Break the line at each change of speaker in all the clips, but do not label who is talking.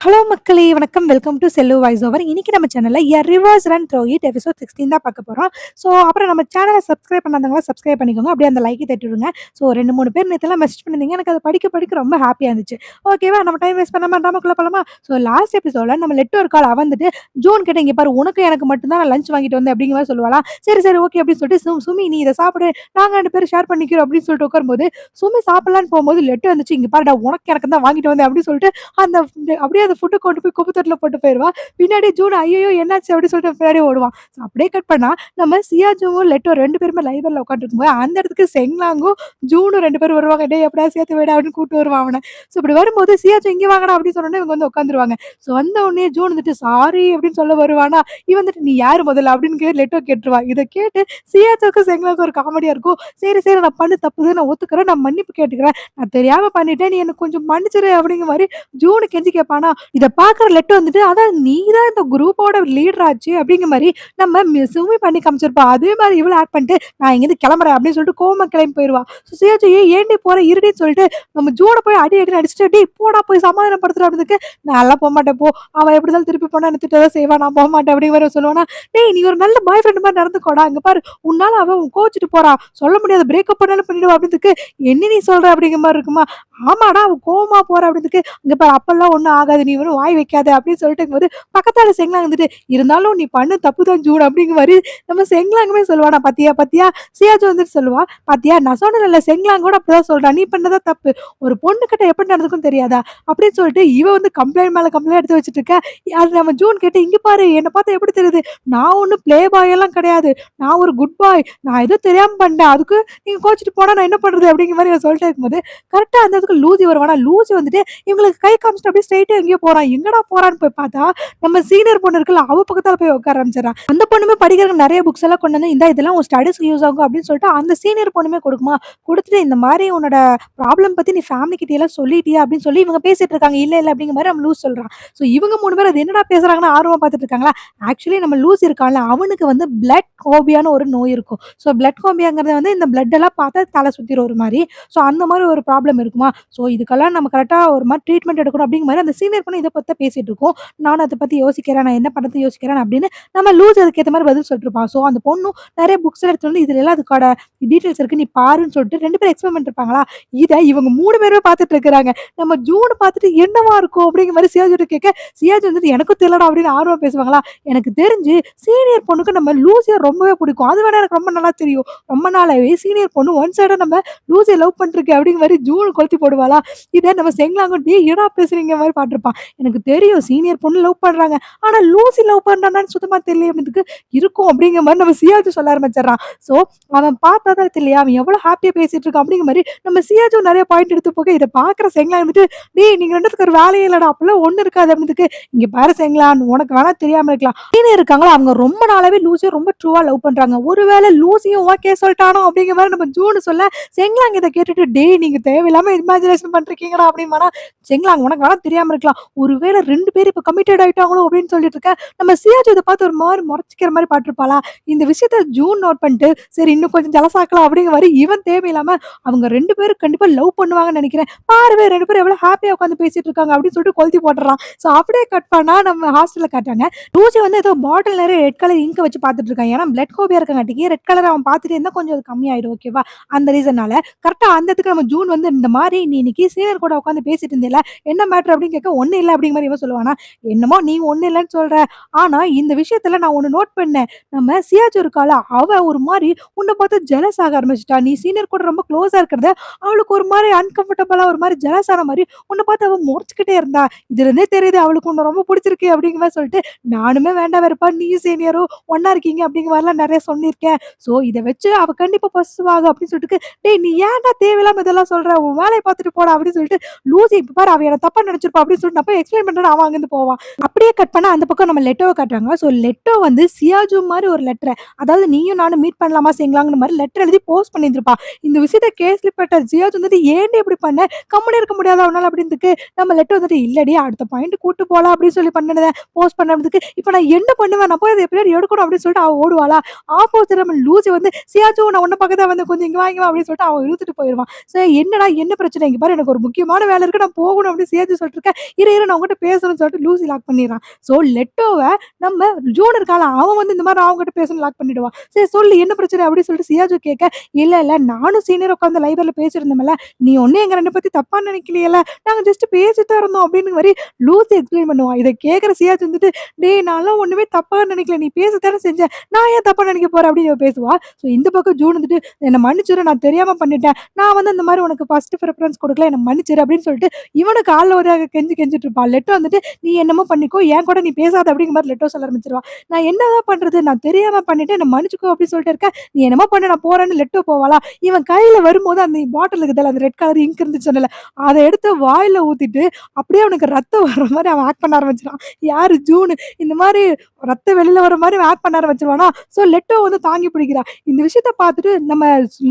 Hello மக்களே! வணக்கம். Welcome to cell voice over. இன்னைக்கு நம்ம சேனல்ல reverse run throw it episode 16 தான் பார்க்க போறோம். ஸோ அப்புறம் நம்ம சேனல சப்ஸ்கிரைப் பண்ணாதவங்க சப்ஸ்கிரைப் பண்ணிக்கோங்க. அப்படியே அந்த லைக்க தட்டி விடுங்க. ஸோ 2, 3 பேர் நேத்துலாம் மெசேஜ் பண்ணியிருந்தீங்க. எனக்கு அத படிக்க படிக்க ரொம்ப ஹேப்பியா இருந்துச்சு. ஓகேவா? நம்ம டைம் வேஸ்ட் பண்ணாம ட்ராமாக்குள்ள போலாமா? ஸோ லாஸ்ட் எபிசோட்ல நம்ம லெட்டர் ஒரு கால் அவ வந்துட்டு ஜூன் கிட்ட இங்க பாரு உனக்கும் எனக்கு மட்டும் தான் நான் லஞ்ச் வாங்கிட்டு வந்தேன் அப்படிங்கிற மாரி சொல்லுவாளா? சரி, சரி ஓகே அப்படின்னு சொல்லிட்டு சுமி நீ இத சாப்பிடு. நாங்க 2 பேரும் ஷேர் பண்ணிக்கிறோம் அப்படின்னு சொல்லிட்டு உட்காரும்போது, சுமி சாப்பிடலான்னு போம்போது லெட்டர் வந்துச்சு. இங்க பாருடா உனக்கு எனக்கு தான் வாங்கிட்டு வந்தேன் அப்படின்னு சொல்லிட்டு அந்த அப்படியே அந்த ஃபுட்ட கொண்டு போய் குப்பை தொட்டில போட்டு போயிருவா. பின்னாடி ஜூன் ஐய்யயோ! என்னாச்சு அப்படின்னு சொல்லிட்டு பின்னாடி ஓடுவான். ஸோ அப்படியே கட் பண்ணா நம்ம சியாஜுவும், லெட்டோ 2 பேருமே லைப்ரரில உட்காந்துருக்கும்போது, அந்த இடத்துக்கு செங்லாங்கும், ஜூனும் 2 பேரும் வருவாங்க. "டேய் எப்படியாவது சேர்த்து வைடா" அப்படின்னு கூட்டு வருவான் அவன. ஸோ இப்படி வரும்போது சியாச்சு "இங்க வாங்கடா" அப்படின்னு சொன்னோனே இவங்க வந்து உட்காந்துருவாங்க. ஸோ வந்த உடனே ஜூன் வந்துட்டு "சாரி" அப்படின்னு சொல்ல வருவானா, இவன் வந்துட்டு "நீ யாரு முதல்ல?" அப்படின்னு லெட்டோ கேட்டுருவா. இத கேட்டு சியாச்சுக்கும் செங்லாங்கும் ஒரு காமெடியா இருக்கும். "சரி, சரி நான் பண்ண தப்பு நான் ஒத்துக்கிறேன். நான் மன்னிப்பு கேட்டுக்கிறேன். நான் தெரியாம பண்ணிட்டேன். நீ என்ன கொஞ்சம் மன்னிச்சிரு" அப்படிங்கிற மாரி ஜூனு கெஞ்சி கேட்பானா, இத பார்க்குற லெட்டோ வந்துட்டு அதான் நீ தான் இந்த குரூப்போட லீடர் ஆச்சு அப்படிங்கிற மாரி நம்ம சுமி பண்ணி காமிச்சிருப்பா. அதே மாரி இவளும் ஆக்ட் பண்ணிட்டு நான் இங்கேருந்து கிளம்புறேன் அப்படின்னு சொல்லிட்டு கோவமா கிளம்பி போயிருவா. சுசியாச்சு ஏன்டி போற இருடின்னு சொல்லிட்டு நம்ம ஜூன போய் அடி அடின்னு அடிச்சுட்டு டேய் போடா போய் சமாதானப்படுத்துற அப்படிதுக்கு நான்லாம் போமாட்டேன் போ. அவ எப்படி இருந்தாலும் திருப்பி போனா என்ன திட்டதான் செய்வா. நான் போமாட்டேன் அப்படிங்கிற மாரி சொல்லுவானா, டேய் நீ ஒரு நல்ல பாய் ஃப்ரெண்ட் மாரி நடந்துக்கோடா. இங்க பாரு உன்னால அவ கோவிச்சுட்டு போறா. சொல்ல முடியாது பிரேக்கப் பண்ணாலும் பண்ணிடுவா அப்படிதுக்கு என்ன நீ சொல்ற அப்படிங்கிற மாரி இருக்குமா. ஆமாடா அவ கோவமா போறா அப்படிதுக்கு இங்க பாரு அப்பல்லாம் ஒண்ணும் ஆகாது. நீ வெறும் வாய் வைக்காத அப்படின்னு சொல்லிட்டு இருக்கும்போது பக்கத்தால செங்லாங் வந்துட்டு, "இருந்தாலும் நீ பண்ண தப்பு தான் ஜூட்" அப்படிங்கிற மாரி நம்ம செங்லாங்குமே சொல்லுவானா, "பாத்தியா, பாத்தியா?" சியாஜ் வந்துட்டு சொல்லுவா, "பாத்தியா நான் சொன்னேன்ல செங்லாங் கூட அப்படிதான் சொல்றா. நீ பண்ணது தப்பு. ஒரு பொண்ணுகிட்ட எப்படி நடந்துக்கும்னு தெரியாதா?" அப்படின்னு சொல்லிட்டு இவ வந்து கம்ப்ளைண்ட் மேல கம்ப்ளைண்ட் எடுத்து வச்சுட்டு இருக்க. அது நம்ம ஜூன் கேட்டு, "இங்க பாரு என்ன பார்த்தா எப்படி தெரியுது? நான் ஒண்ணும் ப்ளே பாய் எல்லாம் கிடையாது. நான் ஒரு குட் பாய். நான் ஏதோ தெரியாம பண்ணிட்டேன். அதுக்கு நீங்க கோவிச்சுட்டு போனா நான் என்ன பண்றது?" அப்படிங்கிற மாரி இவ சொல்லிட்டே இருக்கும்போது, கரெக்ட்டா அந்த இடத்துக்கு லூசி வருவானா, லூசி வந்துட்டு இவங்களுக்கு கை காமிச்சுட்டு அப்படியே ஸ்ட்ரெயிட்டா எங்கேயோ போறான். எங்கடா போறான்னு போய் பார்த்தா, நம்ம சீனியர் பொண்ணு இருக்குல்ல, அவ பக்கத்துல போய் உட்கார ஆரம்பிச்சிடுறான். அந்த பொண்ணுமே படிக்கிறதுக்கு நெறைய புக்ஸ் எல்லாம் கொண்டு வந்து, இந்தா இதெல்லாம் உன் ஸ்டடீஸ்க்கு யூஸ் ஆகும் அப்படின்னு சொல்லிட்டு அந்த சீனியர் பொண்ணுமே கொடுக்குமா. குடுத்துட்டு இந்த மாரி உன்னோட ப்ராப்ளம் பத்தி நீ ஃபேமிலி கிட்ட எல்லாம் சொல்லிட்டியா அப்படின்னு சொல்லி இவங்க பேசிட்டு இருக்காங்க. இல்ல, இல்ல அப்படிங்கிற மாரி நம்ம லூஸ் சொல்றான். ஸோ இவங்க 3 பேரும் அது என்னடா பேசுறாங்கன்னு ஆர்வமா பார்த்துட்டு இருக்காங்களா. ஆக்சுவலி நம்ம லூஸ் இருக்கான்ல, அவனுக்கு வந்து பிளட் கோபியான்னு ஒரு நோய் இருக்கும். ஸோ பிளட் கோபியாங்கிறது வந்து இந்த பிளட் எல்லாம் பார்த்தா தலை சுத்திரும் ஒரு மாரி. ஸோ அந்த மாரி ஒரு ப்ராப்ளம் இருக்குமா. ஸோ இதுக்கெல்லாம் நம்ம கரெக்ட்டா ஒரு மாரி ட்ரீட்மெண்ட் எடுக்கணும் அப்படிங்கிற மாரி அந்த சீனியர் பொண்ணு இத பத்தி தான் பேசிட்டு இருக்கும். நானும் அத பத்தி யோசிக்கிறேன். நான் என்ன பண்றது யோசிக்கிறேன் அப்படின்னு நம்ம லூஸ் அதுக்கேத்த மாரி பதில் சொல்லிட்டுருப்பான். ஸோ அந்த பொண்ணும் நெறைய புக்ஸ் எடுத்துட்டு வந்து இதுலலாம் அதுக்கான டீட்டெயில்ஸ் இருக்கு. நீ பாருன்னு சொல்லிட்டு 2 பேரும் எக்ஸ்பெரிமெண்ட் இருப்பாங்களா? இத இவங்க 3 பேருமே பார்த்துட்டு இருக்கிறாங்க. நம்ம ஜூன் பார்த்துட்டு என்னவா இருக்கும் அப்படிங்கிற மாரி சியாஜ்ட்ட கேட்க, சியாஜ் வந்துட்டு எனக்கும் தெரியலடா அப்படின்னு ஆர்வமா பேசுவாங்களா? எனக்கு தெரிஞ்சு சீனியர் பொண்ணுக்கு நம்ம லூசிய ரொம்பவே பிடிக்கும். அது வேணா எனக்கு ரொம்ப நல்லா தெரியும். ரொம்ப நாளாவே சீனியர் பொண்ணு ஒன் சைடா நம்ம லூசிய லவ் பண்ணிருக்கு அப்படிங்கிற மாரி ஜூன் கொளுத்தி போடுவாளா? இத நம்ம செங்கலாங்கும் டேய் என்னடா பேசுறீங்க மாரி பார்த்துருப்பான். எனக்கு தெரியும் சீனியர் பொண்ணு லவ் பண்றாங்க. ஆனா லூசி லவ் பண்றானான்னு சுத்தமா தெரியலையே அப்படின்றதுக்கு இருக்கும் அப்படிங்கிற மாரி நம்ம சியாஜ் சொல்ல ஆரம்பிச்சிடுறான். ஸோ அவன் பார்த்தா தான் தெரியலையா? அவன் எவ்வளோ ஹேப்பியா பேசிட்டு இருக்கான் அப்படிங்கிற மாரி நம்ம சியாஜும் நெறைய பாயிண்ட் எடுத்து போக இத பார்க்குற செங்கலா வந்துட்டு, "டேய் நீங்க 2 பேத்துக்கும் ஒரு வேலையே இல்லடா. அப்பலாம் ஒண்ணும் இருக்காது" அப்படின்றதுக்கு, "இங்க பாரு செங்கலா உனக்கு வேணா தெரியாம இருக்கலாம். சீனியர் இருக்காங்களா அவங்க ரொம்ப நாளாவே லூசிய ரொம்ப ட்ரூவா லவ் பண்றாங்க. ஒருவேளை லூசியும் ஓகே சொல்லிட்டானோ" அப்படிங்கிற மாரி நம்ம ஜூன் சொல்ல, செங்கலாங் இத கேட்டுட்டு, "டேய் நீங்க தேவையில்லாம இமேஜினேஷன் பண்ட்ருக்கீங்கடா" அப்படிம்பானா, "செங்கலாங் உனக்கு வேணா தெரியாம இருக்கலாம். ஒருவேளை 2 பேரும் இப்ப கமிட்டட் ஆயிட்டாங்களோ" அப்படின்னு சொல்லிட்டு இருக்க, நம்ம சியாஜ் இத பார்த்து ஒரு மாரி மொறச்சுக்கிற மாரி பார்த்துருப்பாளா? இந்த விஷயத்த ஜூன் நோட் பண்ணிட்டு, சரி இன்னும் கொஞ்சம் ஜலசாக்கலாம் அப்படிங்கிற மாரி இவன் தேவையில்லாம அவங்க 2 பேரும் கண்டிப்பா லவ் பண்ணுவாங்கன்னு நெனைக்கிறேன். பாருவே 2 பேரும் எவ்வளோ ஹேப்பியா உட்காந்து பேசிட்டு இருக்காங்க அப்படின்னு சொல்லிட்டு கொளுத்தி போட்டுறான். ஸோ அப்படியே கட் பண்ணா நம்ம ஹாஸ்டல்ல காட்டுறாங்க. லூசி வந்து ஏதோ பாட்டில் நெறைய ரெட் கலர் இங்க் வச்சு பார்த்துட்டு இருக்கான். ஏன்னா பிளட் கோபியா இருக்கங்காட்டிக்கு ரெட் கலர் அவன் பார்த்துட்டே இருந்தா கொஞ்சம் அது கம்மியாயிடும் ஓகேவா? அந்த ரீசன்னால கரெக்ட்டா அந்த இடத்துக்கு நம்ம ஜூன் வந்து இந்த மாரி நீ இன்னைக்கு சீனியர் கூட உட்காந்து பேசிட்டு இருந்தேல்ல, என்ன மேட்டர் அப்படின்னு கேட்க, ஒண்ணும் இல்ல அப்படிங்கிற மாரி இவன் சொல்லுவானா, என்னமோ நீ ஒண்ணும் இல்லன்னு சொல்ற. ஆனா இந்த விஷயத்துல நான் ஒண்ணு நோட் பண்ணேன். நம்ம சியாச்சு இருக்காள, அவ ஒரு மாரி உன்ன பார்த்து ஜெலஸ் ஆக ஆரம்பிச்சுட்டா. நீ சீனியர் கூட ரொம்ப க்ளோஸா இருக்கிறத அவளுக்கு ஒரு மாரி அன்கம்ஃபர்டபுளா ஒரு மாரி ஜெலஸ் ஆன மாரி உன்ன பார்த்து அவ மொறச்சுக்கிட்டே இருந்தா. இதுலருந்தே தெரியுது அவளுக்கு உன்ன ரொம்ப புடிச்சிருக்கு அப்படிங்கிற மாரி சொல்லிட்டு, நானுமே வேண்டாம் வெறுப்பா நீயும் சீனியரும் ஒண்ணா இருக்கீங்க அப்படிங்கிற மாரிலாம் நெறைய சொல்லியிருக்கேன். ஸோ இத வச்சு அவ கண்டிப்பா பொசசிவ் ஆகும் அப்படின்னு சொல்லிட்டு, டேய் நீ ஏன்டா தேவையில்லாம இதெல்லாம் சொல்ற? உன் வேலைய பார்த்துட்டு போடா அப்படின்னு சொல்லிட்டு, லூசி இப்ப பாரு அவ என்ன தப்பா நெனச்சிருப்பா அப்படின்னு சொல்லிட்டு நான் போய் எக்ஸ்பிளைன் பண்றேன்னு அவன் அங்கருந்து போவான். அப்படியே கட் பண்ணா அந்த பக்கம் நம்ம லெட்டோவ காட்டுறாங்க. ஸோ லெட்டோ வந்து சியாஜு மாரி ஒரு லெட்டர அதாவது நீயும் நானும் மீட் பண்ணலாமா செய்யலாங்கிற மாரி லெட்டர் எழுதி போஸ்ட் பண்ணியிருந்திருப்பா. இந்த விஷயத்த கேள்விப்பட்ட ஜியாஜ் வந்துட்டு ஏன்டி இப்படி பண்ண? கம்முனு இருக்க முடியாதா உன்னால அப்படின்றதுக்கு நம்ம லெட்டர் வந்துட்டு இல்லடி அடுத்த பாயிண்ட் கூட்டு போலாம் அப்படின்னு சொல்லி பண்ணத போஸ்ட் பண்ணதுக்கு இப்ப நான் என்ன பண்ணுவேன்? நான் போய் அத எப்படியாவது எடுக்கணும் அப்படின்னு சொல்லிட்டு அவ ஓடுவாளா? ஆப்போசிட் நம்ம லூசி வந்து சியாச்சு நான் உன்ன பக்கம் தான் வந்தேன் கொஞ்சம் இங்க வா அப்படின்னு சொல்லிட்டு அவன் இழுத்துட்டு போயிருவான். சரி என்னடா என்ன பிரச்சனை? இங்க பாரு எனக்கு ஒரு முக்கியமான வேலை இருக்கு நான் போகணும் அப்படின்னு சியாச்சு சொல்லிட்டு இருக்கேன். இரு இரு நான் உன்கிட்ட பேசணும்னு சொல்லிட்டு லூசி லாக் பண்ணிடுறான். ஸோ லெட்டோவ நம்ம ஜூன் இருக்கான்ல, அவன் வந்து இந்த மாரி அவன்கிட்ட பேசணும்னு லாக் பண்ணிடுவான். சரி சொல்லு என்ன பிரச்சனை அப்படின்னு சொல்லிட்டு சியாஜு கேட்க, இல்ல நானும் சீனியர் உட்காந்து லைப்ரரில பேசியிருந்தோம்ல, நீ ஒண்ணும் எங்க 2 பேத்தையும் தப்பா நினைக்கலையேல்ல, நாங்க ஜஸ்ட் பேசிட்டு தான் இருந்தோம் அப்படின்னு மாரி லூசி எக்ஸ்பிளைன் பண்ணுவான். இத கேட்கிற சியாஜ் வந்துட்டு, டேய் நான்லாம் ஒண்ணுமே தப்பா நினைக்கல. நீ பேசத்தானே செஞ்ச. நான் ஏன் தப்பா நினைக்க போறேன் அப்படின்னு இவ பேசுவா. ஸோ இந்த பக்கம் ஜூன் வந்துட்டு, என்ன மன்னிச்சிரு நான் தெரியாம பண்ணிட்டேன். நான் வந்து இந்த மாரி உனக்கு ஃபர்ஸ்ட் பிரிஃபரன்ஸ் குடுக்கல. என்ன மன்னிச்சிரு அப்படின்னு சொல்லிட்டு இவனும் கால்ல உதையாக கெஞ்சிட்டு இருப்பான். லெட்டோ வந்துட்டு, நீ என்னமோ பண்ணிக்கோ. என் கூட நீ பேசாத அப்படிங்கிற மாரி லெட்டோ சொல்ல ஆரம்பிச்சுருவா. நான் என்னதான் பண்றது? நான் தெரியாம பண்ணிட்டேன். என்ன மன்னிச்சுக்கோ அப்படின்னு சொல்லிட்டு இருக்கேன். நீ என்னமோ பண்ணு நான் போறேன்னு லெட்டோ போவாளா, இவன் கையில வரும்போது அந்த பாட்டில் இருக்குதுல்ல, அந்த ரெட் கலர் இங்க் இருந்துச்சு சொன்னேன்ல, அத எடுத்து வாயில ஊத்திட்டு அப்படியே அவனுக்கு ரத்தம் வர்ற மாரி அவன் ஆக்ட் பண்ண ஆரம்பிச்சுட்டான். யாரு? ஜூனு. இந்த மாரி ரத்தம் வெளில வர மாரி அவன் ஆக்ட் பண்ண ஆரம்பிச்சுருவானா, ஸோ லெட்டோ வந்து தாங்கி பிடிக்கிறா. இந்த விஷயத்த பார்த்துட்டு நம்ம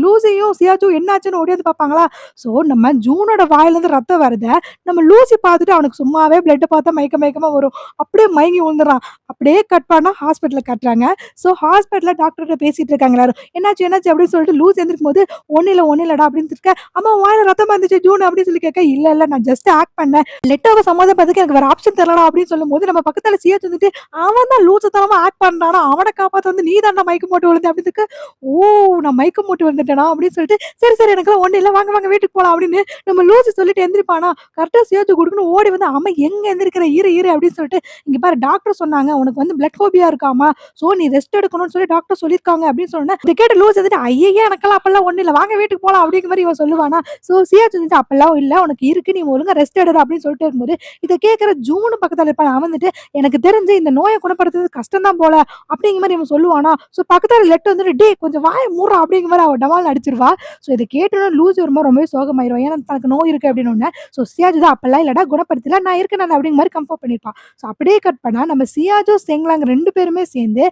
லூசியும், சியாச்சும் என்னாச்சுன்னு ஓடியாந்து பார்ப்பாங்களா, ஸோ நம்ம ஜூனோட வாயிலேருந்து ரத்தம் வருத நம்ம லூசி பார்த்துட்டு அவனுக்கு சும்மாவே பிளட்ட பார்த்தா மயக்கமா வரும். அப்படியே மயங்கி விழுந்துறான். அப்படியே கட் பண்ணா ஹாஸ்பிட்டல்ல காட்டுறாங்க. ஸோ ஹாஸ்பிட்டல்ல டாக்டர்ட்ட பேசிட்டு இருக்காங்க எல்லாரும். என்னாச்சு அப்படின்னு சொல்லிட்டு லூசி எந்திரிக்கும்போது, ஒண்ணும் இல்லடா அப்படின்னு இருக்க. அம்மா வாயில ரத்தமா இருந்துச்சு ஜூன் அப்படின்னு சொல்லி கேட்க, இல்ல நான் ஜஸ்ட் ஆக்ட் பண்ணேன். லெட்டோவ சமாதானப்படுத்ததுக்கு எனக்கு வேற ஆப்ஷன் தெரியலடா அப்படின்னு சொல்லும்போது, நம்ம பக்கத்துல சியாச் வந்துட்டு, அவன் தான் லூசுத்தனமா ஆக்ட் பண்றானா, அவன காப்பாத்த வந்து நீ தான்டா மயக்கம் போட்டு விழுந்த அப்படின்னு இருக்கு. ஓ நான் மயக்கம் போட்டு விழுந்துட்டேனா அப்படின்னு சொல்லிட்டு, சரி எனக்கெல்லாம் ஒண்ணும் இல்ல வாங்க வீட்டுக்கு போலாம் அப்படின்னு நம்ம லூசி சொல்லிட்டு எந்திரிப்பானா, கரெக்டா சியாச்சு குடுக்குன்னு ஓடி வந்து, அவன் எங்க எந்திரிக்கிற இரு அப்படின்னு சொல்லிட்டு, இங்க பாரு டாக்டர் சொன்னாங்க உனக்கு வந்து பிளட் ஃபோபியா இருக்காமா, சோ நீ ரெஸ்ட் எடுக்கணும்னு சொல்லி டாக்டர் சொல்லியிருக்காங்க அப்படின்னு சொன்னேன். இத கேட்டு லூஸ் வந்துட்டு, ஐயய்ய எனக்கெல்லாம் அப்பெல்லாம் ஒண்ணும் இல்ல வாங்க வீட்டுக்கு போலாம் அப்படிங்கிற மாதிரி இவன் சொல்லுவானா. சோ சியாச்சு வந்துட்டு, அப்பெல்லாம் இல்ல உனக்கு இருக்கு நீ ஒழுங்கா ரெஸ்ட் எடுடா அப்படின்னு சொல்லிட்டு இருக்கும்போது, இத கேட்கிற ஜூன் பக்கத்துல இருப்பான். அவன் வந்துட்டு, எனக்கு தெரிஞ்சு இந்த நோயை குணப்படுத்துறது கஷ்டம் தான் போல அப்படிங்கிற மாதிரி இவன் சொல்லுவானா. சோ பக்கத்துல லெட் வந்துட்டு, டேய் கொஞ்சம் வாய மூடுறா அப்படிங்கிற மாதிரி அவ டமால்னு அடிச்சிருவா. சோ இத கேட்டோன்னு லூசி ஒரு மாதிரி ரொம்பவே சோகமாயிருவா. ஏன்னா தனக்கு நோய் இருக்கு அப்படின்னு ஒண்ணு. சோ சியாஜ் தான் அப்பெல்லாம் இல்லடா குணப்படுத்தல நான் இருக்கேன் அப்படிங்கிற மாதிரி கம்ஃபர்ட் பண்ணிருப்பான். சோ அப்படியே கட் பண்ணா நம்ம சியாஜோ செங்லாங் 2 பேருமே சேர்ந்து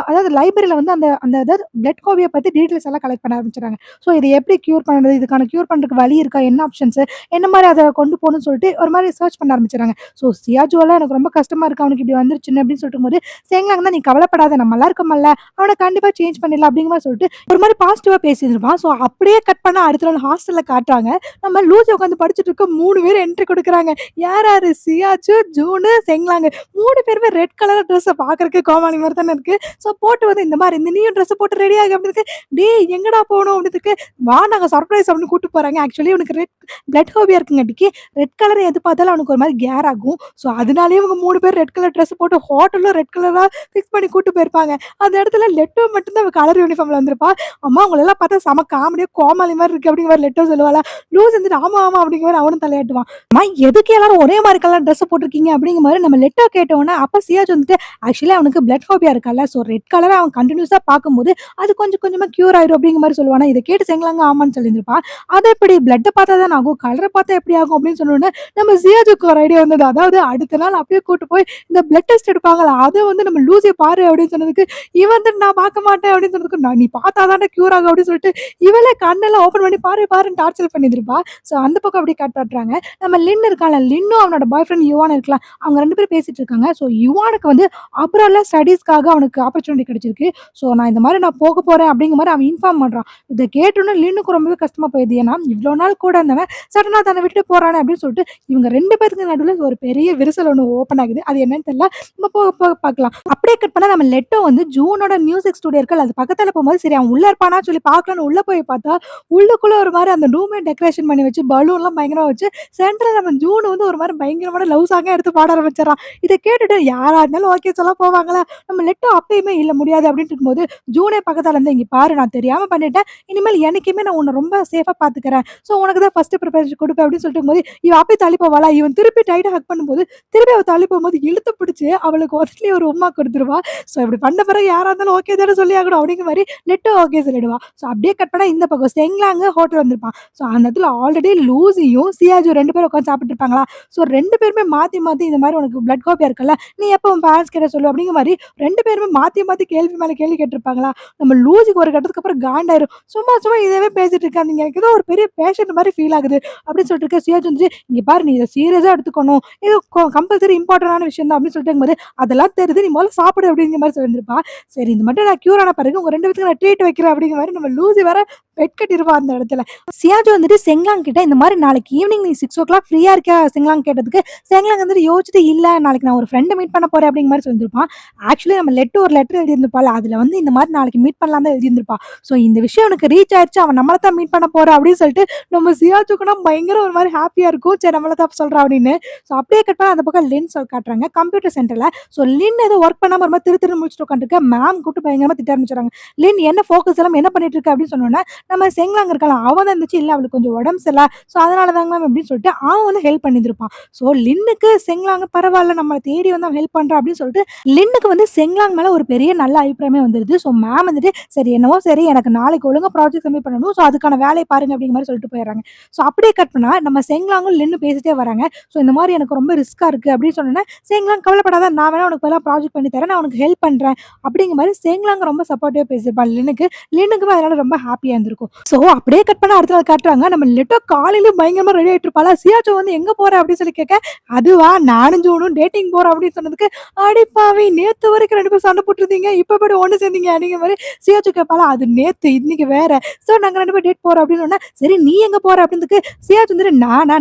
அதாவது லைப்ரரியில வந்து அந்த அந்த அதாவது பிளட் கோவிய பத்தி டீடைல்ஸ் எல்லாம் கலெக்ட் பண்ண ஆரம்பிச்சுறாங்க. சோ இதை எப்படி கியூர் பண்றது, இதுக்கான கியூர் பண்றதுக்கு வழி இருக்கா, என்ன ஆப்ஷன்ஸ், என்ன மாதிரி அதை கொண்டு போகணும்னு சொல்லிட்டு ஒரு மாதிரி சர்ச் பண்ண ஆரம்பிச்சுறாங்க. ஸோ சியாஜோலாம் எனக்கு ரொம்ப கஷ்டமா இருக்கு அவனுக்கு இப்படி வந்துருச்சுன்னு அப்படின்னு சொல்லிட்டு போது, செங்லாங் தான் நீ கவலைப்படாத நம்ம நல்லா இருக்கமல்ல, அவனை கண்டிப்பா சேஞ்ச் பண்ணிடலாம் அப்படிங்கிற மாதிரி சொல்லிட்டு ஒரு மாதிரி பாசிட்டிவா பேசியிருப்பான். ஸோ அப்படியே கட் பண்ணா அடுத்த நாள் ஹாஸ்டல்ல காட்டுறாங்க. நம்ம லூசி உட்காந்து படிச்சுட்டு இருக்க 3 பேர் என்ட்ரி கொடுக்குறாங்க. யாரு? சியாச்சு, ஜூனு, செங்லாங் 3 பேருமே ரெட் கலர் ட்ரெஸ்ஸ பார்க்கறதுக்கு கோமாளி மாதிரி தானே இருக்கு. ஸோ போட்டு வந்து இந்த மாதிரி இந்த நீயும் ட்ரெஸ் போட்டு ரெடி ஆகு அப்படின்னு இருக்கு. டேய் எங்கடா போகணும் அப்படின்னு இருக்கு. வா நாங்க சர்ப்ரைஸ் அப்படின்னு கூட்டு போறாங்க. ஆக்சுவலி உனக்கு ரெட் பிளட் ஹோபியா இருக்குங்காட்டிக்கு ரெட் கலர் எது பார்த்தாலும் அவனுக்கு ஒரு மாதிரி கேர் ஆகும். ஸோ அதனாலேயே இவங்க 3 பேர் ரெட் கலர் ட்ரெஸ் போட்டு ஹோட்டலும் ரெட் கலரா ஃபிக்ஸ் பண்ணி கூட்டு போயிருப்பாங்க. அந்த இடத்துல லெட்டோ மட்டும் தான் கலர் யூனிஃபார்ம்ல வந்திருப்பா. அம்மா உங்களெல்லாம் பார்த்தா செம காமெடியா கோமாளி மாதிரி இருக்கு அப்படிங்கிற மாதிரி லெட்டோ சொல்லுவாளா. லூஸ் வந்துட்டு ஆமா அப்படிங்கிற மாதிரி அவனும் தலையாட்டுவான். அம்மா எதுக்கு எல்லாரும் ஒரே மாதிரி கலர் ட்ரெஸ் போட்டிருக்கீங்க அப்படிங்கிற மாதிரி நம்ம லெட்டோ கேட்டோன்னே அப்ப சியாஜ் வந்துட்டு, ஆக்சுவலி அவனுக்கு பிளட் ஹோபியா இருக்கல்ல, ஸோ ரெட் கலரை அவன் கண்டினியூஸா பார்க்கும்போது அது கொஞ்சம் கொஞ்சமா கியூர் ஆயிரும் அப்படிங்கிற மாதிரி சொல்லுவானா. இதை கேட்டு செங்கலாங்க ஆமான்னு சொல்லியிருப்பான். அது எப்படி பிளட்டை பார்த்தா தான் ஆகும், கலரை பார்த்தா எப்படி ஆகும் அப்படின்னு சொன்னோன்னே நம்ம சியாஜுக்கு ஒரு ஐடியா வந்தது. அதாவது அடுத்த நாள் அப்படியே கூட்டு போய் இந்த பிளட் டெஸ்ட் எடுப்பாங்களா, அதை வந்து நம்ம லூசியை பாரு அப்படின்னு சொன்னதுக்கு, இவன் வந்து நான் பார்க்க மாட்டேன் அப்படின்னு சொன்னதுக்கு, நான் நீ பார்த்தாதானே கியூர் ஆகும் அப்படின்னு சொல்லிட்டு இவளே கண்ணெல்லாம் ஓப்பன் பண்ணி பாருன்னு டார்ச்சர் பண்ணியிருப்பா. ஸோ அந்த பக்கம் அப்படி கட் பண்றாங்க. நம்ம லின் இருக்கான்ல, லின்னும் அவனோட பாய் ஃப்ரெண்ட் யுவான் இருக்கலாம், அவங்க 2 பேரும் பேசிட்டு இருக்காங்க. ஸோ யுவானுக்கு வந்து அப்ராட்ல ஸ்டடீஸ்க்காக அவனுக்கு ஆப்பர்ச்சுனிட்டி கிடைச்சிருக்கு. ஸோ நான் இந்த மாதிரி நான் போக போறேன் அப்படிங்கிற மாதிரி அவன் இன்ஃபார்ம் பண்றான். இதை கேட்டோன்னே லின்னுக்கு ரொம்பவே கஷ்டமா போயிடுது. ஏன்னா இவ்வளோ நாள் கூட இருந்தவன் சடனா தன்னை விட்டு போறானே அப்படின்னு சொல்லிட்டு இவங்க 2 பேருக்கு நடுவில் ஒரு பெரிய விரிசல் ஒன்று ஓப்பன் ஆகுது. அது என்னன்னு தெரியல, நம்ம போக போக பார்க்கலாம். அப்படியே கட் பண்ணா நம்ம லெட்டோ வந்து ஜூனோட மியூசிக் ஸ்டுடியோ இருக்கல, அது பக்கத்துல போகும்போது சரி அவன் உள்ள இருப்பானா சொல்லி பார்க்கலான்னு உள்ள போய் பார்த்தா உள்ளுக்குள்ள ஒரு மாதிரி அந்த ரூமே டெக்கரேஷன் பண்ணி வச்சு பலூன்லாம் பயங்கரமா வச்சு சென்டர்ல நம்ம ஜூன் வந்து ஒரு மாதிரி பயங்கரமான லவ் சாங்கா எடுத்து பாட ஆரம்பிச்சிடறான். இதை கேட்டுட்டு யாரா இருந்தாலும் ஓகே சொல்ல போவாங்களா. நம்ம லெட்டோ அப்பயுமே இல்ல முடியாது அப்படின்னு இருக்கும்போது ஜூனே பக்கத்துல இருந்து, இங்க பாரு நான் தெரியாம பண்ணிட்டேன், இனிமேல் எனக்குமே நான் உன்னை ரொம்ப சேஃபா பாத்துக்கிறேன், ஸோ உனக்கு தான் ஃபர்ஸ்ட் ப்ரிப்பரேஷன் கொடுப்பேன் அப்படின்னு சொல்லிட்டு போது இவன் அப்படி தள்ளி போவாளா. இவன் திருப்பி டைட்டா ஹக் பண்ணும்போது திருப்பி அவள் தள்ளி போகும்போது இழுத்து பிடிச்சி அவளுக்கு ஒருத்தலயே ஒரு உம்மா கொடுத்துருவா. ஸோ இப்படி பண்ண பிறகு யாரா இருந்தாலும் ஓகே தானே சொல்லி ஆகணும் அப்படிங்கிற மாதிரி லெட்டோ ஓகே சொல்லிடுவா. ஸோ அப்படியே கட் பண்ணா இந்த பக்கம் செங்லாங்க ஹோட்டல் வந்திருப்பான். ஸோ அந்த இடத்துல ஆல்ரெடி லூசியும் சியாஜும் 2 பேரும் உட்காந்து சாப்பிட்டு இருப்பாங்களா. ஸோ 2 பேருமே மாத்தி மாத்தி இந்த மாதிரி உனக்கு பிளட் கோப்பியா இருக்குல்ல, நீ எப்போ உன் பேரண்ட்ஸ் கிட்ட சொல்லு அப்படிங்கிற மாதிரி 2 பேருமே மாத்தி கேள்வி மேல கேள்வி கேட்டிருப்பாங்களா. நம்ம லூசிக்கு ஒரு கட்டத்துக்கு அப்புறம் காண்டாயிரும். சும்மா இதவே பேசிட்டு இருக்காதீங்க, எனக்கு ஏதோ ஒரு பெரிய பேஷண்ட் மாதிரி ஃபீல் ஆகுது அப்படின்னு சொல்லிட்டு இருக்க. சியாஜ் வந்து, இங்க பாரு நீ இதை சீரியஸா எடுத்துக்கணும், இது கம்பல்சரி இம்பார்ட்டன்டான விஷயம் தான் அப்படின்னு சொல்லிட்டு இருக்கும்போது, அதெல்லாம் தெரியுது நீ முதல்ல சாப்பிடு அப்படிங்கிற மாதிரி சொல்லியிருப்பா. சரி இந்த மட்டும் நான் கியூர் ஆன பிறகு உங்க 2 பேருக்கு நான் ட்ரீட் வைக்கிறேன் அப்படிங்கிற மாதிரி நம்ம லூசி வேற பெட் கட்டிருப்பா அந்த இடத்துல. சியாஜ் வந்துட்டு செங்லாங் கிட்ட, இந்த மாதிரி நாளைக்கு ஈவினிங் நீ 6 o'clock ஃப்ரீயா இருக்கியா செங்லாங் கேட்டதுக்கு செங்லாங் வந்துட்டு யோசிச்சுட்டு, "இல்ல நாளைக்கு நான் ஒரு ஃப்ரெண்ட மீட் பண்ண போறேன்" அப்படிங்கிற மாரி சொல்லியிருந்திருப்பான். ஆக்சுவலி நம்ம ஒரு லெட்டர் எழுதியிருந்திருப்பாள்ல, அதுல வந்து இந்த மாரி நாளைக்கு மீட் பண்ணலான்னு தான் எழுதியிருந்திருப்பா. ஸோ இந்த விஷயம் எனக்கு ரீச் ஆயிருச்சு. அவன் நம்மள தான் மீட் பண்ண போறா அப்படின்னு சொல்லிட்டு நம்ம சியாச்சுக்குனா பயங்கர ஒரு மாரி ஹேப்பியா இருக்கும். சரி நம்மள தான் சொல்றா அப்படின்னு. ஸோ அப்படியே கட் பண்ணா அந்த பக்கம் லின் காட்டுறாங்க. கம்ப்யூட்டர் சென்டர்ல. ஸோ லின் ஏதோ ஒர்க் பண்ணாம ஒரு மாரி திரு திருன்னு முழிச்சுட்டு உட்காந்துருக்க. மேம் கூப்பிட்டு பயங்கரமா திட்ட ஆரம்பிச்சுறாங்க. "லின் என்ன ஃபோக்கஸ் இல்லாம என்ன பண்ணிட்டு இருக்க?" அப்படின்னு சொன்னோனே, நம்ம செங்லாங் இருக்கான்ல அவன் தான் எந்திரிச்சு, "இல்ல அவளுக்கு கொஞ்சம் உடம்பு சரியில்ல. ஸோ அதனால தாங்க மேம்" அப்படின்னு சொல்லிட்டு அவன் வந்து ஹெல்ப் பண்ணியிருந்திருப்பான். ஸோ லின்னுக்கு செங்லாங் பரவால்ல நம்மள தேடி வந்து அவன் ஹெல்ப் பண்றான் அப்படின்னு சொல்லிட்டு லின்னுக்கு வந்து செங்லாங் மேல ஒரு பெரிய நல்ல அபிப்பிராயமே வந்துருது. ஸோ மேம் வந்துட்டு, "சரி என்னவோ சரி எனக்கு நாளைக்கு ஒழுங்கா ப்ராஜெக்ட் சப்மிட் பண்ணணும். ஸோ அதுக்கான வேலைய பாருங்க" அப்படிங்கிற மாரி சொல்லிட்டு போயிடுறாங்க. ஸோ அப்படியே கட் பண்ணா நம்ம செங்லாங்கும் லின்னும் பேசிட்டே வராங்க. ஸோ இந்த மாரி எனக்கு ரொம்ப ரிஸ்க்கா இருக்கு அப்படின்னு சொன்னோனே, செங்லாங் கவலைப்படாத நான் வேணா உனக்கு பதிலா ப்ராஜெக்ட் பண்ணி தரேன். நான் உனக்கு ஹெல்ப் பண்றேன். அப்படிங்கிற மாரி செங்லாங் ரொம்ப சப்போர்ட்டிவா பேசியிருப்பான் லின்னுக்கு. லின்னுக்குமே அதனால ரொம்ப ஹேப்பியா இருந்திருக்கும். ஸோ அப்படியே கட் பண்ணா அடுத்த நாள் காட்டுறாங்க. நம்ம லிட்டோ காலையில பயங்கரமா ரெடி ஆயிட்டு இருப்பாளா, "சியாச்சோ வந்து எங்க போற?" அப்படின்னு சொல்லி கேட்க, "அதுவா நானும் ஜூனும் டேட்டிங் போறோம்" அப்படின்னு சொன்னதுக்கு, "அடிப்பாவி நேத்து வரைக்கும் 2 பேரும் சண்டை போட்டுருந்தீங்க. இப்ப எப்படி ஒண்ணு சேர்ந்தீங்க?" அப்படிங்கிற மாரி சியாச்சோ கேட்பாளா, "அது நேத்து இன்னைக்கு வேற. ஸோ நாங்க 2 பேரும் டேட் போறோம்" அப்படின்னு சொன்னா, "சரி நீ எங்க போற?" அப்படின்றதுக்கு சியாச் வந்துட்டு,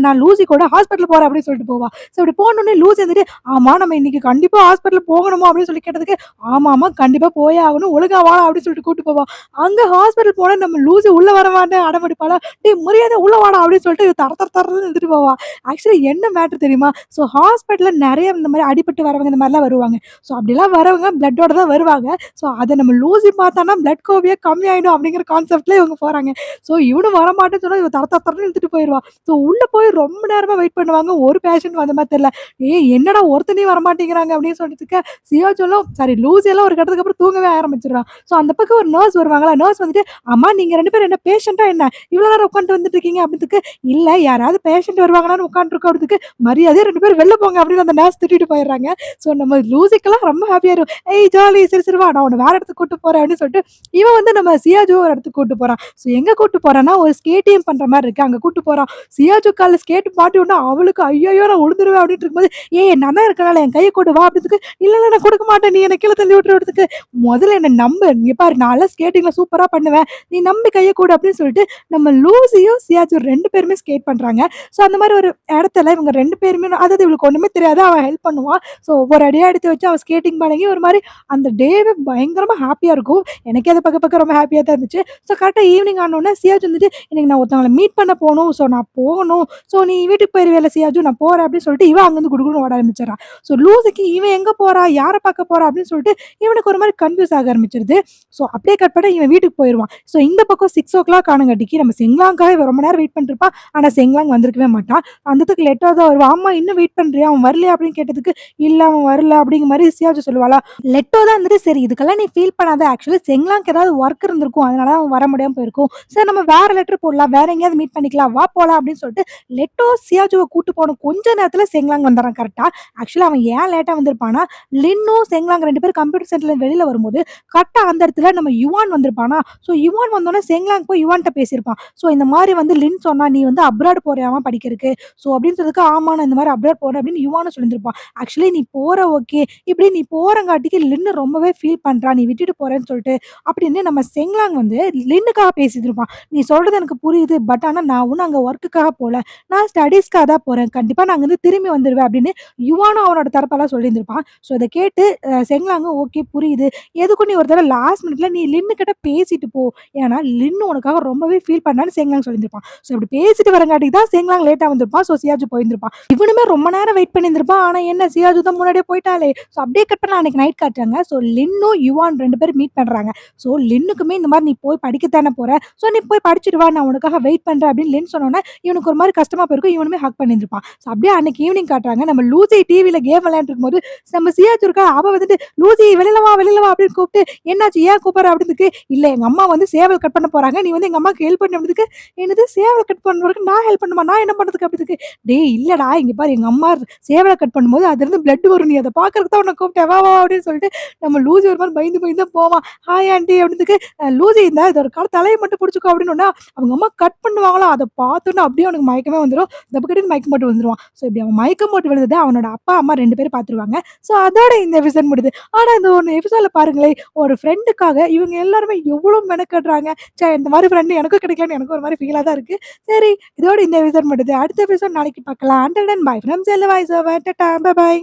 நான் லூசி கூட ஹாஸ்பிட்டல் போறேன்" அப்படின்னு சொல்லிட்டு போவா. ஸோ இப்படி போனோனே லூசி வந்துட்டு, "ஆமா நம்ம இன்னைக்கு கண்டிப்பா ஹாஸ்பிட்டல் போகணுமா?" அப்படின்னு சொல்லி கேட்டதுக்கு, "ஆமாமா கண்டிப்பா போயே ஆகணும். ஒழுங்கா வா" அப்படின்னு சொல்லிட்டு கூட்டிட்டு போவா. அங்க ஹாஸ்பிட்டல் போனா நம்ம லூசி உள்ள வரமாட்டேன் அடம்பிடிப்பாளா, "டேய் மரியாதையா உள்ள வாடா" அப்படின்னு சொல்லிட்டு தர தர தரன்னு இழுத்துட்டு போவா. ஆக்சுவலி என்ன மேட்டர் தெரியுமா? ஸோ ஹாஸ்பிட்டல்ல நெறைய இந்த மாரி அடிபட்டு வரவங்க இந்த மாரிலாம் வருவாங்க. ஸோ அப்படிலாம் வரவங்க பிளட்டோட தான் வருவாங்க. ஸோ அத நம்ம லூசி பார்த்தான்னா பிளட் கோவியா கம்மியாயிடும் அப்படிங்கிற கான்செப்ட்ல இவங்க போறாங்க. ஸோ இவனும் வரமாட்டேன்னு சொன்னா இவ தர தர தரன்னு இழுத்துட்டு போயிருவா. ஸோ உள்ள போய் ரொம்ப நேரமா வெயிட் பண்ணுவாங்க. ஒரு பேஷண்ட் வந்த மாரி தெரியல. "ஏய் என்னடா ஒருத்தனையும் வரமாட்டேங்கிறாங்க" அப்படின்னு சொல்லிட்டுருக்க, சியாச்சோலும் சாரி லூசி எல்லாம் ஒரு கட்டத்துக்கு அப்புறம் தூங்கவே ஆரம்பிச்சுருவா. ஸோ அந்த பக்கம் ஒரு நர்ஸ் வருவாங்களா, நர்ஸ் வந்துட்டு, "அம்மா நீங்க 2 பேரும் என்ன பேஷண்ட்டா என்ன? இவ்வளோ நேரம் உட்காந்துட்டு வந்துட்டு இருக்கீங்க" அப்படின்றதுக்கு, "இல்ல யாராவது பேஷண்ட் வருவாங்களான்னு உட்காந்துருக்கோம்" அப்படின்றதுக்கு, "மரியாதையா 2 பேரும் வெளில போங்க" அப்படின்னு அந்த நர்ஸ் திட்டிட்டு போயிடுறாங்க. ஸோ நம்ம லூசிக்கெல்லாம் ரொம்ப ஹேப்பியா இருக்கும். "ஏய் ஜாலி சரி சரி வா நான் உன்ன வேற இடத்துக்கு கூட்டு போறேன்" அப்படின்னு சொல்லிட்டு இவன் வந்து நம்ம சியாஜுவ ஒரு இடத்துக்கு கூட்டு போறான். ஸோ எங்க கூட்டு போறான்னா, ஒரு ஸ்கேட்டிங் பண்ற மாரி இருக்கு. அங்க கூட்டு போறான். சியாஜு கால்ல ஸ்கேட் மாட்டி விட்டா அவளுக்கு ஐய்யய்யோ! நான் விழுந்துருவேன் அப்டின்னு இருக்கும்போது, "ஏய் நான் தான் இருக்கேன்ல என் கைய குடு வா" அப்டின்றதுக்கு, "இல்ல இல்ல நான் குடுக்க மாட்டேன். நீ என்ன கீழ தள்ளி விட்டுறதுக்கு முதல்ல என்ன நம்பு. இங்க பாரு நான்லாம் ஸ்கேட்டிங்ல சூப்பரா பண்ணுவேன். நீ நம்பி கைய குடு" அப்டின்னு சொல்லிட்டு நம்ம லூசியும், சியாஜும் 2 பேருமே ஸ்கேட் பண்றாங்க. ஸோ அந்த மாரி ஒரு இடத்துல இவங்க 2 பேருமே அதாவது இவளுக்கு ஒண்ணுமே தெரியாது. அவன் ஹெல்ப் பண்ணுவான். ஸோ ஒவ்வொரு அடியா எடுத்து வச்சு அவ ஸ்கேட்டிங் பழகி ஒரு மாரி அந்த டேவே பயங்கரமா ஹேப்பியா இருக்கும். எனக்கே அத பாக்க பாக்க ரொம்ப ஹேப்பியா தான் இருந்துச்சு. ஸோ கரெக்ட்டா ஈவினிங் ஆனோனே சியாஜ் வந்துட்டு, "இன்னைக்கு நான் ஒருத்தவங்கள மீட் பண்ண போணும். ஸோ நான் போகணும். ஸோ நீ வீட்டுக்கு போயிருவியல்ல சியாஜு நான் போறேன்" அப்படின்னு சொல்லிட்டு இவ அங்கருந்து குடுகுடுன்னு ஓட ஆரம்பிச்சுர்றா. ஸோ லூசிக்கு இவன் எங்க போறா? யார பாக்க போறா? அப்படின்னு சொல்லிட்டு இவனுக்கு ஒரு மாரி கன்ஃப்யூஸ் ஆக ஆரம்பிச்சுருது. ஸோ அப்படியே கட் பண்ணா இவன் வீட்டுக்கு போயிருவான். ஸோ இந்த பக்கம் 6:00 ஆனங்காட்டிக்கு நம்ம செங்லாங்காக இவ ரொம்ப நேரம் வெயிட் பண்ணிட்டுருப்பா. ஆனா செங்லாங் வந்திருக்கவே மாட்டான். வந்ததுக்கு லேட்டா தான் வருவான். "ஆமா இன்னும் வெயிட் பண்றியா? அவன் வரலையா?" அப்படின்னு கேட்டதுக்கு, "இல்ல அவன் வரல" அப்படிங்கிற மாரி சியாஜு சொல்லுவாளா. லெட்டோ தான் வந்துட்டு, "சரி இதுக்கெல்லாம் நீ ஃபீல் பண்ணாத. ஆக்சுவலி செங்லாங்க்கு ஏதாவது ஒர்க் இருந்திருக்கும். அதனால தான் அவன் வர முடியாம போயிருக்கும். சரி நம்ம வேற லெட்டர் போடலாம். வேற எங்கேயாவது மீட் பண்ணிக்கலாம். வா போலாம்" அப்படின்னு சொல்லிட்டு லெட்டோ சியாஜுவ கூட்டு போன கொஞ்ச நேரத்துல செங்லாங் வந்துர்றான் கரெக்ட்டா. ஆக்சுவலா அவன் ஏன் லேட்டா வந்திருப்பான்னா, லின்னும் செங்லாங் 2 பேரும் கம்ப்யூட்டர் சென்டர்ல வெளில வரும்போது, கரெக்ட்டா அந்த இடத்துல நம்ம யுவான் வந்திருப்பானா, ஸோ யுவான் வந்தோனே செங்லாங் போய் யுவான்ட்ட பேசியிருப்பான். ஸோ இந்த மாரி வந்து லின் சொன்னா, "நீ வந்து அப்ராட் போறியாமா படிக்கிறதுக்கு?" ஸோ அப்படின்னு சொன்னதுக்கு, "ஆமா நான் இந்த மாரி அப்ராட் போறேன்" அப்படின்னு யுவானும் சொல்லியிருந்திருப்பான். ஆக்சுவலி நீ போற ஓகே. இப்படி நீ போறங்காட்டிக்கு லின்னு ரொம்பவே ஃபீல் பண்றா. நீ விட்டுட்டு போறேன்னு சொல்லிட்டு அப்படின்னு நம்ம செங்லாங் வந்து லின்னுக்காக பேசிட்டு இருப்பான். "நீ சொல்றது எனக்கு புரியுது. பட் ஆனா நான் ஒண்ணும் அங்க ஒர்க்குக்காக போல. நான் ஸ்டடீஸ்க்காக தான் போறேன். கண்டிப்பா நான் அங்கருந்து திரும்பி வந்துருவேன்" அப்படின்னு யுவானும் அவனோட தரப்பெல்லாம் சொல்லியிருந்திருப்பான். ஸோ இத கேட்டு செங்லாங்கும் ஓகே புரியுது. எதுக்கும் நீ ஒரு தடவ லாஸ்ட் மினிட்ல நீ லின்னு கிட்ட பேசிட்டு போ. ஏன்னா லின்னு உனக்காக ரொம்பவே ஃபீல் பண்ணான்னு செங்லாங் சொல்லியிருந்திருப்பான். ஸோ இப்படி பேசிட்டு வரங்காட்டிக்கு தான் செங்லாங் லேட்டா வந்திருப்பான். ஸோ சியாஜு போயிருந்திருப்பான். இவனுமே ரொம்ப நேரம் வெயிட் பண்ணியிருந்திருப்பான். ஆனா என்ன சியாஜு தான் முன்னாடியே போயிட்டாளே. ஸோ அப்படியே கட் பண்ணா அன்னைக்கு நைட் காட்டுறாங்க. ஸோ லின்னும், யுவான் 2 பேரும் மீட் பண்றாங்க. ஸோ லின்னுக்குமே இந்த மாரி நீ போய் படிக்க தானே போற. ஸோ நீ போய் படிச்சுட்டு வா. நான் உனக்காக வெயிட் பண்றேன் அப்படின்னு லின் சொன்னோனே, இவனுக்கு ஒரு மாரி கஷ்டமா போயிருக்கும். இவனுமே ஹக் பண்ணியிருந்திருப்பான். ஸோ அப்படியே அன்னைக்கு ஈவினிங் காட்டுறாங்க. நம்ம லூசி டிவில கேம் விளையாண்டுட்டு இருக்கும்போது, நம்ம சியாச்சு இருக்கா அவ வந்துட்டு, "லூசி வெளில வா" அப்படின்னு கூப்பிட்டு, "என்னாச்சு ஏன் கூப்பிடுற?" அப்படின்னதுக்கு, "இல்ல எங்க அம்மா வந்து சேவல் கட் பண்ண போறாங்க. நீ வந்து எங்க அம்மாக்கு ஹெல்ப் பண்ணு" அப்படின்னதுக்கு, "என்னது சேவல் கட் பண்ணுறதுக்கு நான் ஹெல்ப் பண்ணணுமா? நான் என்ன பண்றதுக்கு?" அப்படின்னதுக்கு, "டேய் இல்லடா இங்க பாரு எங்க அம்மா சேவல கட் பண்ணும்போது அதுலருந்து பிளட் வரும். நீ அத பார்க்கறதுக்கு தான் உன்ன கூப்பிட்டேன். வா அப்படின்னு சொல்லிட்டு நம்ம லூசி ஒரு மாரி பயந்து பயந்து தான் போவான். "ஹாய் ஆன்டி" அப்படின்னதுக்கு, லூசி இந்தா இத ஒரு கால் தலைய மட்டும் புடிச்சுக்கோ" அப்படின்னோன, அவங்க அம்மா கட் பண்ணுவாங்களாம். அத பார்த்தோனே அப்படியே அவனுக்கு மயக்கமே வந்துரும். தபக்கடின்னு மயக்கம் போட்டு விழுந்துருவான். ஸோ இப்படி அவன் மயக்கம் போட்டு விழுந்தத அவனோட அப்பா, அம்மா 2 பேரும் பார்த்துருவாங்க. ஸோ அதோட இந்த எபிசோட் முடியுது. ஆனா இந்த ஒண்ணு எபிசோட்ல பாருங்களேன், ஒரு ஃப்ரெண்டுக்காக இவங்க எல்லாருமே எவ்ளோ மெனக்கட்றாங்க. ச்சே இந்த மாரி ஃப்ரெண்ட் எனக்கும் கிடைக்கலன்னு எனக்கு ஒரு மாரி ஃபீலா தான் இருக்கு. சரி இதோட இந்த எபிசோட் முடியுது. அடுத்த எபிசோட் நாளைக்கு பார்க்கலாம். பார்க்கலாம். அன்டில் தென் பை ஃப்ரம் செல்லு வாய்ஸ் ஓவர். டாடா! Bye by.